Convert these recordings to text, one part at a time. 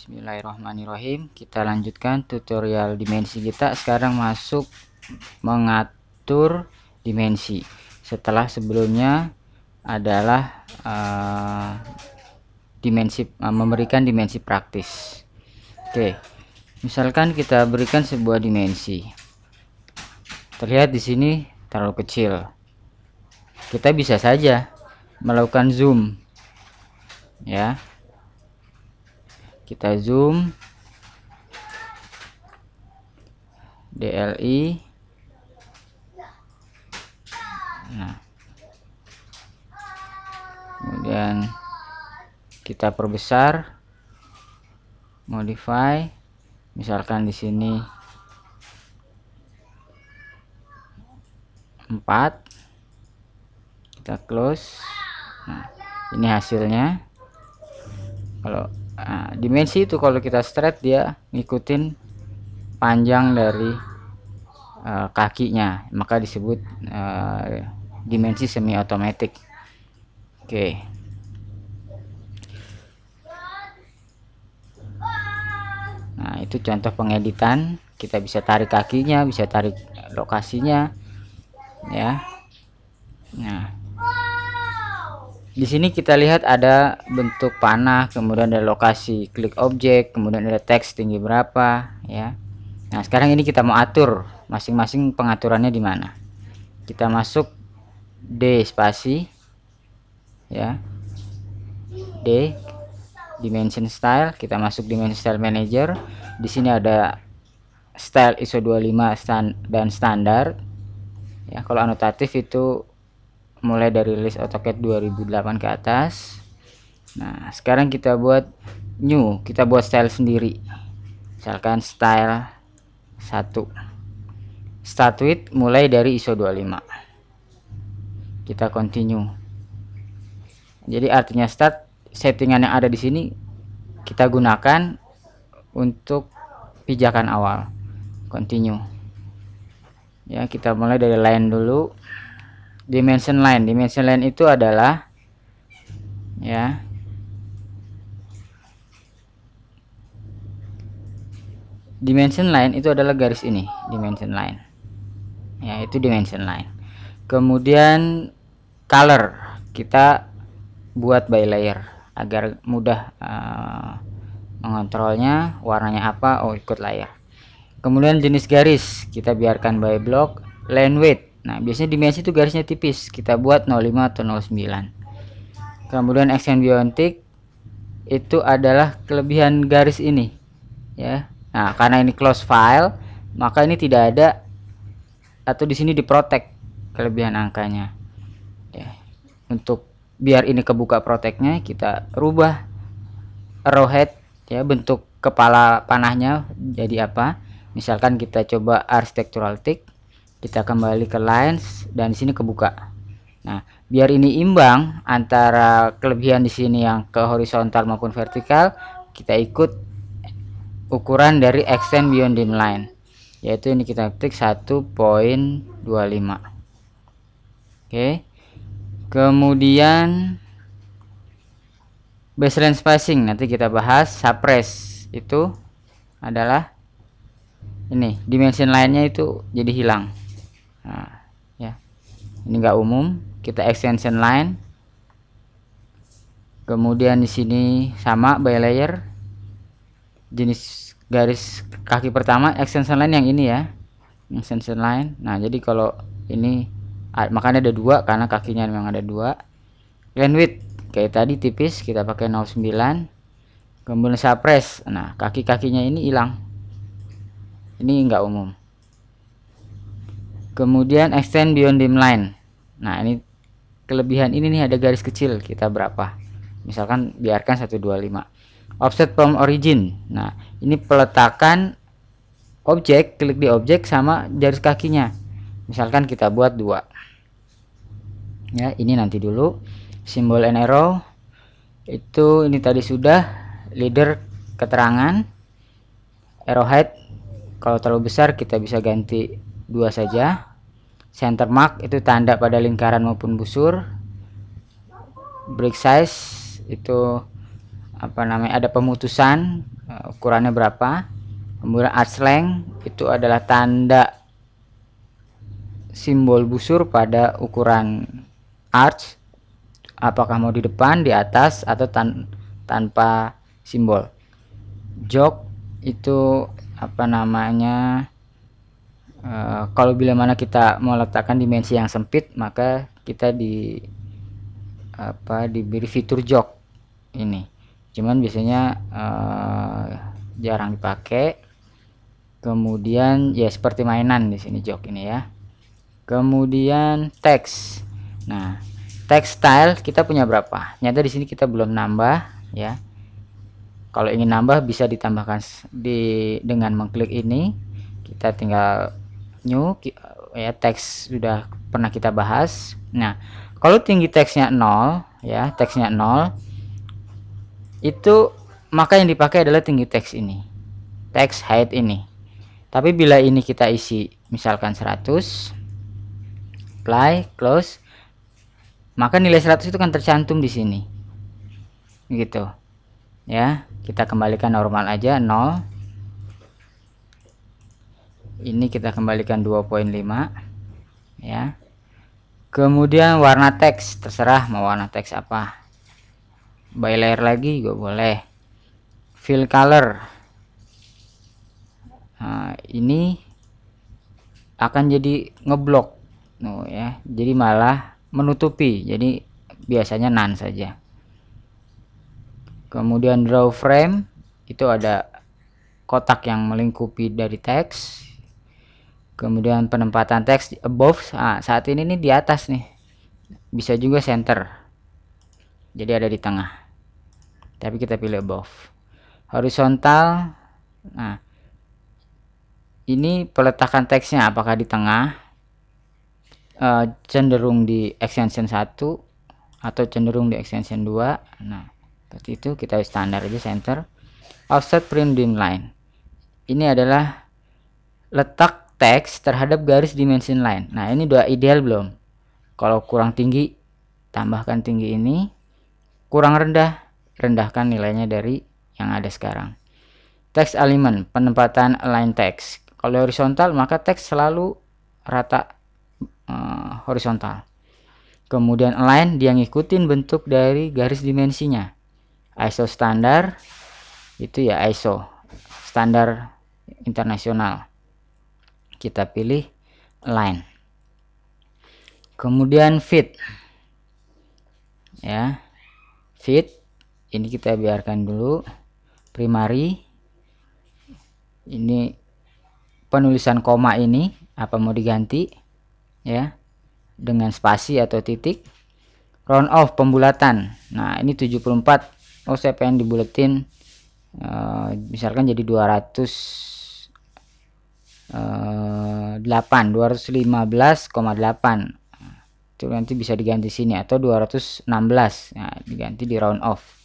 Bismillahirrahmanirrahim. Kita lanjutkan tutorial dimensi kita. Sekarang masuk mengatur dimensi. Setelah sebelumnya adalah memberikan dimensi praktis. Oke, misalkan kita berikan sebuah dimensi. Terlihat di sini terlalu kecil. Kita bisa saja melakukan zoom, ya. Kita zoom DLI. Nah, kemudian kita perbesar, modify, misalkan di sini 4, kita close. Nah, ini hasilnya. Kalau dimensi itu kalau kita straight dia ngikutin panjang dari kakinya, maka disebut dimensi semi otomatis. Oke. Nah, itu contoh pengeditan. Kita bisa tarik kakinya, bisa tarik lokasinya, ya. Nah, di sini kita lihat ada bentuk panah, kemudian ada lokasi klik objek, kemudian ada teks tinggi berapa, ya. Nah, sekarang ini kita mau atur masing-masing pengaturannya di mana. Kita masuk D spasi, ya. D dimension style, kita masuk dimension style manager. Di sini ada style ISO 25 dan standar. Ya, kalau anotatif itu mulai dari list AutoCAD 2008 ke atas. Nah, sekarang kita buat new, kita buat style sendiri. Misalkan style 1. Start with mulai dari ISO 25. Kita continue. Jadi artinya start, settingan yang ada di sini kita gunakan untuk pijakan awal. Continue. Ya, kita mulai dari line dulu. Dimension line itu adalah, ya, dimension line itu adalah garis ini, dimension line, ya, itu dimension line. Kemudian color kita buat by layer agar mudah mengontrolnya, warnanya apa, ikut layer. Kemudian jenis garis kita biarkan by block. Line width, nah biasanya dimensi itu garisnya tipis, kita buat 05 atau 09. Kemudian extend beyond thick itu adalah kelebihan garis ini, ya. Nah, karena ini close file, maka ini tidak ada atau di sini diprotek kelebihan angkanya, ya. Untuk biar ini kebuka proteknya, kita rubah arrowhead, ya, bentuk kepala panahnya jadi apa. Misalkan kita coba architectural thick, kita kembali ke lines dan di sini kebuka. Nah, biar ini imbang antara kelebihan di sini yang ke horizontal maupun vertikal, kita ikut ukuran dari extend beyond dim line, yaitu ini kita ketik 1.25. Oke. Kemudian baseline spacing nanti kita bahas. Suppress itu adalah ini, dimension line-nya itu jadi hilang. Nah, ya, ini enggak umum, kita extension line. Kemudian di sini sama by layer, jenis garis kaki pertama extension line yang ini, ya, extension line. Nah, jadi kalau ini makanya ada 2 karena kakinya memang ada 2. Line width kayak tadi tipis, kita pakai 09. Kemudian suppress, nah kaki-kakinya ini hilang, ini enggak umum. Kemudian extend beyond dim line, nah ini kelebihan ini nih, ada garis kecil, kita berapa, misalkan biarkan 125. Offset from origin, nah ini peletakan objek, klik di objek sama garis kakinya, misalkan kita buat 2, ya. Ini nanti dulu. Simbol and arrow itu ini tadi sudah. Leader keterangan, arrowhead kalau terlalu besar kita bisa ganti 2 saja. Center mark itu tanda pada lingkaran maupun busur. Brick size itu apa namanya, ada pemutusan, ukurannya berapa. Kemudian arch length itu adalah tanda simbol busur pada ukuran arch, apakah mau di depan, di atas, atau tanpa simbol. Jog itu apa namanya, kalau bila mana kita mau letakkan dimensi yang sempit, maka kita diberi fitur jog ini. Cuman biasanya jarang dipakai. Kemudian ya seperti mainan di sini jog ini ya. Kemudian teks. Nah, text style kita punya berapa? Nyata di sini kita belum nambah ya. Kalau ingin nambah bisa ditambahkan dengan mengklik ini. Kita tinggal new ya, teks sudah pernah kita bahas. Nah, kalau tinggi teksnya 0 ya, teksnya 0 itu maka yang dipakai adalah tinggi teks ini. Text height ini. Tapi bila ini kita isi misalkan 100, apply, close, maka nilai 100 itu kan tercantum di sini. Gitu. Ya, kita kembalikan normal aja 0. Ini kita kembalikan 2.5 ya. Kemudian warna teks, terserah mau warna teks apa. By layer lagi juga boleh. Fill color. Nah, ini akan jadi ngeblok ya, jadi malah menutupi, jadi biasanya none saja. Kemudian draw frame itu ada kotak yang melingkupi dari teks. Kemudian penempatan teks above, saat ini nih di atas nih, bisa juga center, jadi ada di tengah, tapi kita pilih above. Horizontal, nah ini peletakan teksnya apakah di tengah, cenderung di extension 1 atau cenderung di extension 2. Nah seperti itu, kita standar aja center. Offset print dim line, ini adalah letak teks terhadap garis dimension line. Nah ini udah ideal belum? Kalau kurang tinggi tambahkan tinggi ini, kurang rendah rendahkan nilainya dari yang ada sekarang. Text alignment, penempatan align text. Kalau horizontal maka teks selalu rata horizontal. Kemudian align, dia ngikutin bentuk dari garis dimensinya. ISO standar itu ya ISO standar internasional, kita pilih align. Kemudian fit ya, fit ini kita biarkan dulu. Primary, ini penulisan koma ini apa mau diganti ya dengan spasi atau titik. Round off, pembulatan. Nah ini 74, saya pengen dibuletin misalkan jadi 215,8 itu nanti bisa diganti sini, atau 216. Nah diganti di round off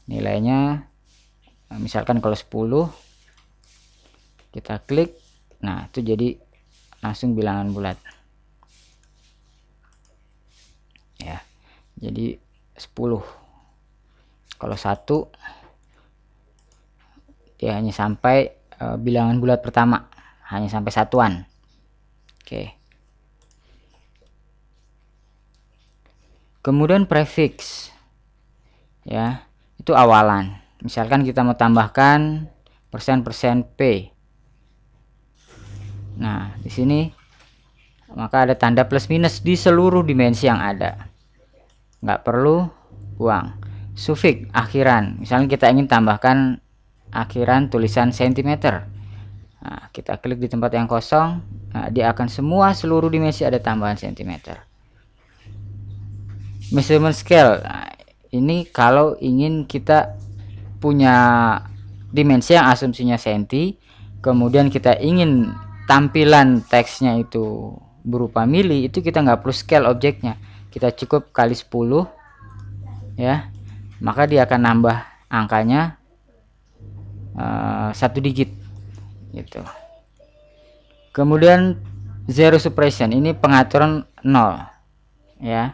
nilainya, misalkan kalau 10 kita klik, nah itu jadi langsung bilangan bulat ya, jadi 10. Kalau 1 dia hanya sampai bilangan bulat pertama, hanya sampai satuan. Oke. Kemudian prefix ya, itu awalan. Misalkan kita mau tambahkan persen P. Nah di sini maka ada tanda plus minus di seluruh dimensi yang ada, nggak perlu buang. Suffix, akhiran, misalnya kita ingin tambahkan akhiran tulisan cm. Nah, kita klik di tempat yang kosong, nah, dia akan seluruh dimensi ada tambahan cm. Measurement scale, nah, ini kalau ingin kita punya dimensi yang asumsinya senti, kemudian kita ingin tampilan teksnya itu berupa mili, itu kita nggak perlu scale objeknya, kita cukup kali 10 ya, maka dia akan nambah angkanya 1 digit gitu. Kemudian zero suppression, ini pengaturan 0 ya.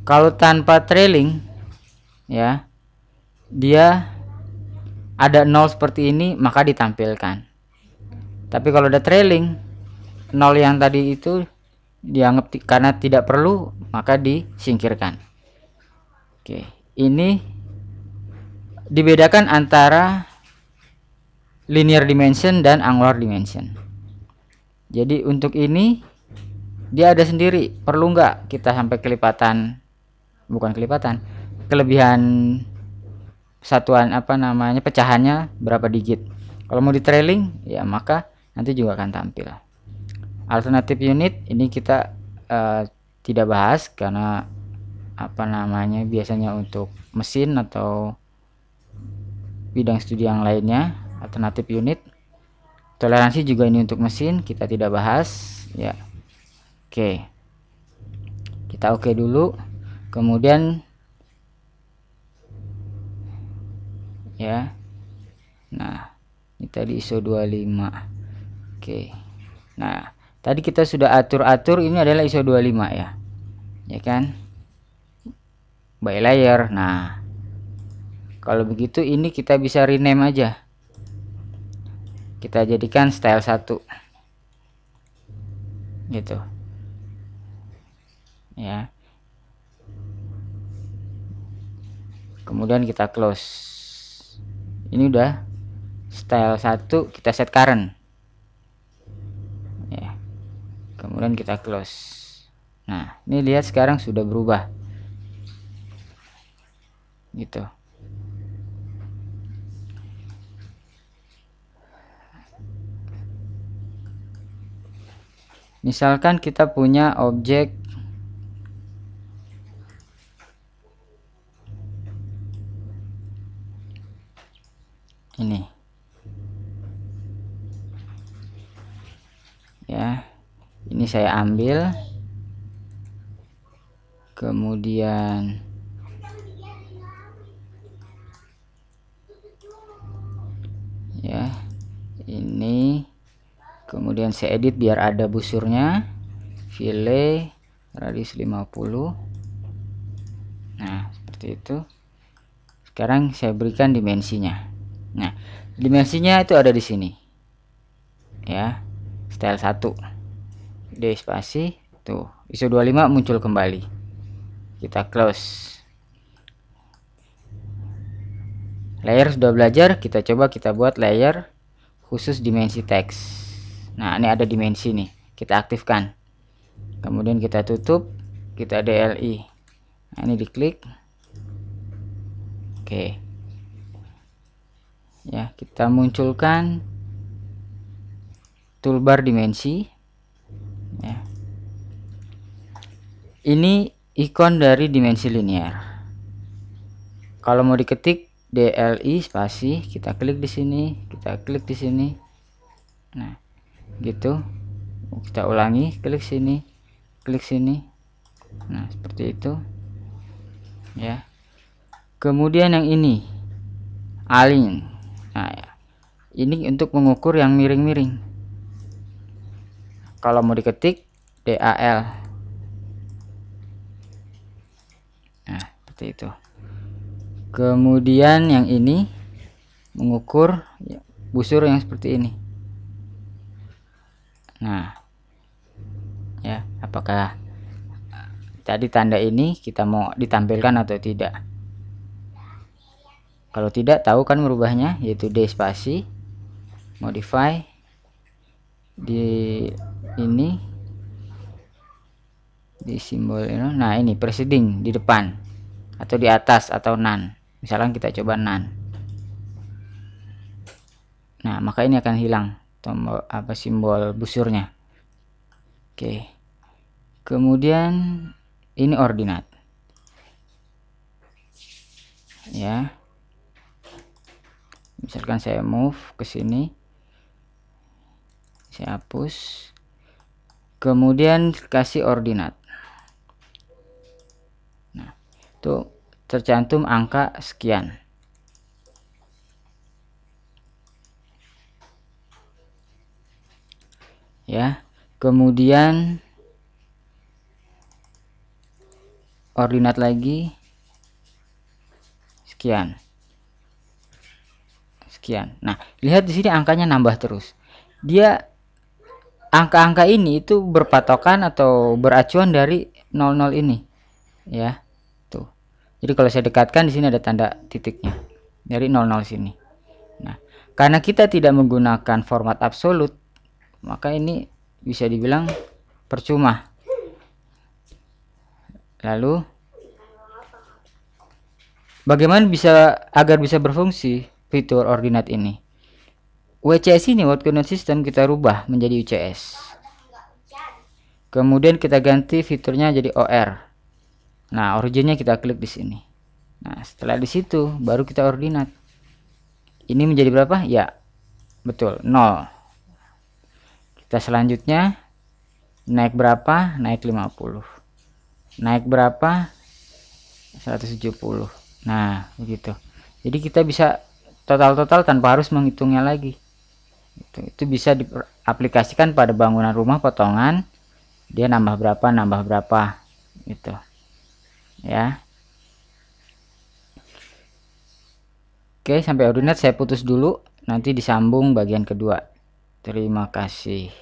Kalau tanpa trailing ya, dia ada 0 seperti ini maka ditampilkan. Tapi kalau ada trailing, 0 yang tadi itu dianggap karena tidak perlu maka disingkirkan. Oke, ini dibedakan antara linear dimension dan angular dimension. Jadi untuk ini dia ada sendiri, perlu nggak kita sampai kelipatan, bukan kelipatan, kelebihan satuan apa namanya, pecahannya berapa digit. Kalau mau di trailing ya maka nanti juga akan tampil. Alternative unit ini kita tidak bahas karena apa namanya, biasanya untuk mesin atau bidang studi yang lainnya. Alternative unit, toleransi juga ini untuk mesin, kita tidak bahas ya. Oke, kita oke dulu, kemudian ya. Nah, ini tadi ISO 25. Oke. Nah, tadi kita sudah atur-atur, ini adalah ISO 25 ya. Ya kan? By layer. Nah, kalau begitu ini kita bisa rename aja. Kita jadikan style 1. Gitu. Ya. Kemudian kita close. Ini udah style 1, kita set current. Ya. Kemudian kita close. Nah, ini lihat sekarang sudah berubah. Gitu. Misalkan kita punya objek ini ya, ini saya ambil, kemudian ya ini, kemudian saya edit biar ada busurnya, fillet radius 50. Nah seperti itu. Sekarang saya berikan dimensinya. Nah dimensinya itu ada di sini ya, style 1 D spasi, tuh ISO 25 muncul kembali. Kita close. Layer sudah belajar, kita coba kita buat layer khusus dimensi teks. Nah ini ada dimensi nih, kita aktifkan, kemudian kita tutup, kita DLI. Nah ini diklik. Oke ya, kita munculkan toolbar dimensi ya. Ini ikon dari dimensi linear. Kalau mau diketik DLI spasi, kita klik di sini, kita klik di sini. Nah gitu, kita ulangi, klik sini, klik sini. Nah seperti itu ya. Kemudian yang ini align. Nah ya, ini untuk mengukur yang miring-miring. Kalau mau diketik DAL. Nah seperti itu. Kemudian yang ini mengukur ya, busur yang seperti ini. Nah ya, apakah tadi tanda ini kita mau ditampilkan atau tidak. Kalau tidak, tahu kan merubahnya, yaitu D spasi modify di ini, di simbol ini. Nah ini preceding di depan atau di atas atau none. Misalkan kita coba none. Nah maka ini akan hilang tombol apa, simbol busurnya. Oke, kemudian ini ordinat ya. Misalkan saya move ke sini, saya hapus, kemudian kasih ordinat. Nah itu tercantum angka sekian ya. Kemudian ordinat lagi sekian. sekian. Nah, lihat di sini angkanya nambah terus. Dia angka-angka ini itu berpatokan atau beracuan dari 00 ini, ya. Tuh. Jadi kalau saya dekatkan di sini ada tanda titiknya dari 00 sini. Nah, karena kita tidak menggunakan format absolut, maka ini bisa dibilang percuma. Lalu bagaimana agar bisa berfungsi fitur ordinate ini? WCS ini, Word Coordinate System, kita rubah menjadi UCS. Kemudian kita ganti fiturnya jadi OR. Nah, originnya kita klik di sini. Nah, setelah di situ baru kita ordinate. Ini menjadi berapa? Ya, betul, 0. Kita selanjutnya naik berapa? Naik 50. Naik berapa? 170. Nah, begitu. Jadi kita bisa total-total tanpa harus menghitungnya lagi. Itu bisa diaplikasikan pada bangunan rumah potongan, dia nambah berapa gitu ya. Oke, sampai ordinate saya putus dulu, nanti disambung bagian kedua. Terima kasih.